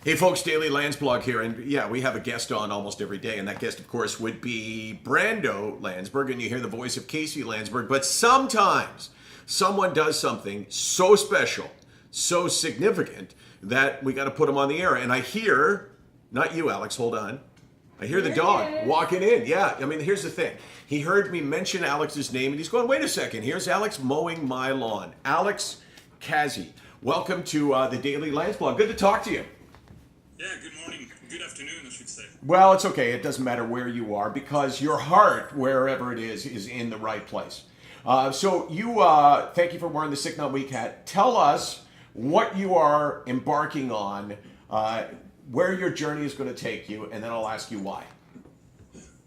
Hey folks, Daily Landsblog here, and yeah, we have a guest on almost every day, and that guest, of course, would be Brando Landsberg, and you hear the voice of Casey Landsberg, but sometimes someone does something so special, so significant, that we got to put them on the air, and I hear, not you, Alex, hold on, I hear the dog walking in. Yeah, I mean, here's the thing. He heard me mention Alex's name, and he's going, wait a second, here's Alex mowing my lawn. Alex Kazi, welcome to the Daily Landsblog. Good to talk to you. Yeah, good morning. Good afternoon, I should say. Well, it's okay. It doesn't matter where you are because your heart, wherever it is in the right place. So you, thank you for wearing the SickNotWeak hat. Tell us what you are embarking on, where your journey is going to take you, and then I'll ask you why.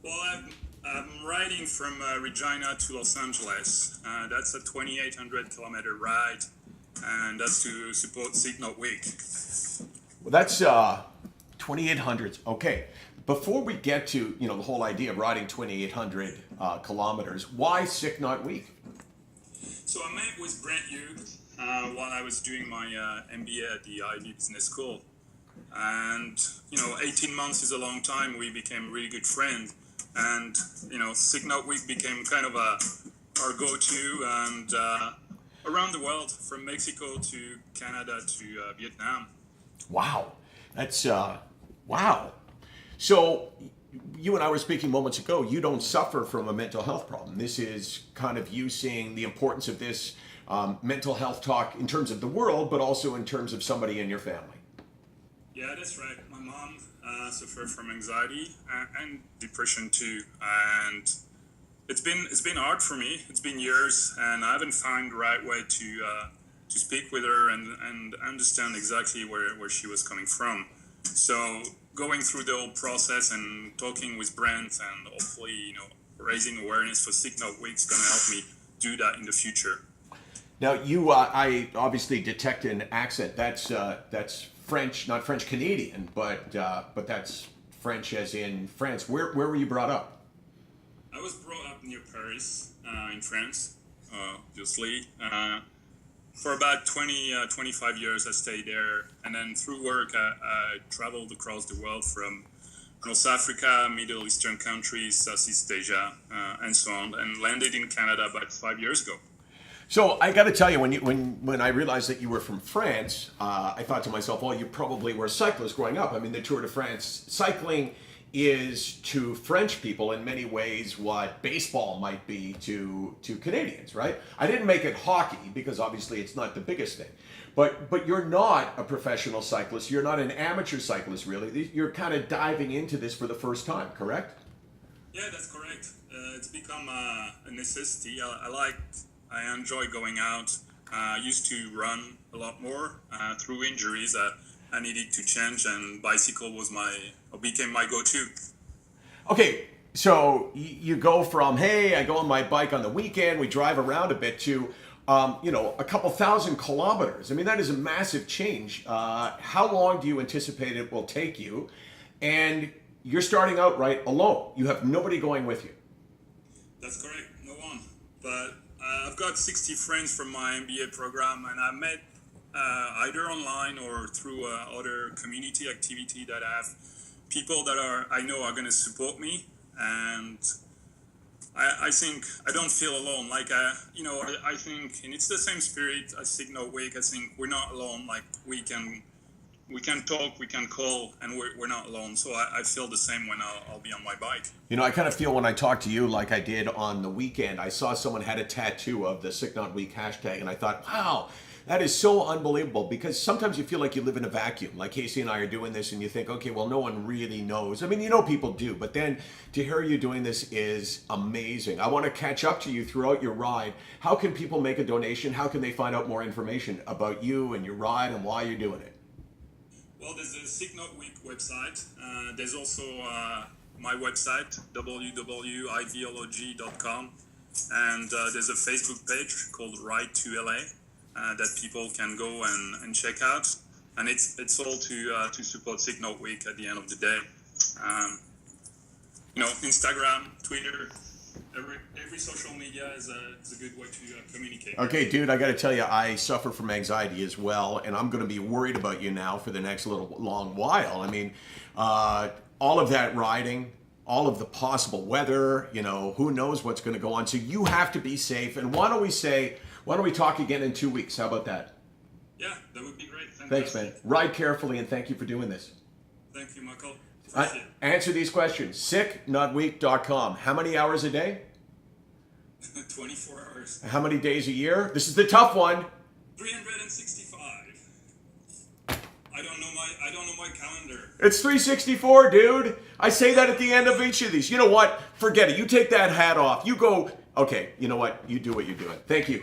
Well, I'm riding from Regina to Los Angeles. That's a 2,800 kilometer ride, and that's to support SickNotWeak. Well, that's 2,800s. Okay. Before we get to the whole idea of riding 2,800 kilometers, why SickNotWeak? So I met with Brent Hughes while I was doing my MBA at the Ivy Business School, and 18 months is a long time. We became really good friends, and SickNotWeak became kind of our go-to, and around the world, from Mexico to Canada to Vietnam. Wow. That's, wow. So you and I were speaking moments ago. You don't suffer from a mental health problem. This is kind of you seeing the importance of this mental health talk in terms of the world, but also in terms of somebody in your family. Yeah, that's right. My mom suffered from anxiety and depression too. And it's been hard for me. It's been years, and I haven't found the right way to speak with her and understand exactly where she was coming from. So going through the whole process and talking with Brent and hopefully, raising awareness for SickNotWeak is going to help me do that in the future. Now, I obviously detect an accent. That's French, not French Canadian, but that's French as in France. Where were you brought up? I was brought up near Paris, in France, obviously. For about 25 years, I stayed there. And then through work, I traveled across the world from North Africa, Middle Eastern countries, Southeast Asia, and so on, and landed in Canada about 5 years ago. So I got to tell you, when I realized that you were from France, I thought to myself, well, you probably were a cyclist growing up. I mean, the Tour de France, cycling is to French people in many ways what baseball might be to Canadians, right? I didn't make it hockey because obviously it's not the biggest thing. But you're not a professional cyclist. You're not an amateur cyclist, really. You're kind of diving into this for the first time, correct? Yeah, that's correct. It's become a necessity. I enjoy going out. I used to run a lot more through injuries. I needed to change, and bicycle became my go-to. Okay, so you go from, hey, I go on my bike on the weekend, we drive around a bit, to a couple thousand kilometers. I mean, that is a massive change. How long do you anticipate it will take you? And you're starting out right alone. You have nobody going with you. That's correct, no one. But I've got 60 friends from my MBA program, and I met either online or through other community activity that I have people that I know are going to support me, and I think I don't feel alone. Like I think, and it's the same spirit as SickNotWeak. I think we're not alone. Like we can talk, we can call, and we're not alone. So I feel the same when I'll be on my bike. I kind of feel when I talk to you like I did on the weekend. I saw someone had a tattoo of the SickNotWeak hashtag, and I thought, wow, that is so unbelievable, because sometimes you feel like you live in a vacuum. Like Casey and I are doing this and you think, okay, well, no one really knows. I mean, people do, but then to hear you doing this is amazing. I want to catch up to you throughout your ride. How can people make a donation? How can they find out more information about you and your ride and why you're doing it? Well, there's a SickNotWeak website. There's also my website, www.ideology.com. And there's a Facebook page called Ride to LA. That people can go and check out, and it's all to support SickNotWeak at the end of the day. Instagram, Twitter, every social media is a good way to communicate. Okay, dude, I got to tell you, I suffer from anxiety as well, and I'm going to be worried about you now for the next long while. I mean, all of that riding, all of the possible weather, you know, who knows what's going to go on. So you have to be safe. And why don't we talk again in 2 weeks? How about that? Yeah, that would be great. Thanks, man. Ride carefully, and thank you for doing this. Thank you, Michael. Answer these questions. SickNotWeak.com. How many hours a day? 24 hours. How many days a year? This is the tough one. 365. I don't know my calendar. It's 364, dude. I say that at the end of each of these. You know what? Forget it. You take that hat off. You go, okay, you know what? You do what you're doing. Thank you.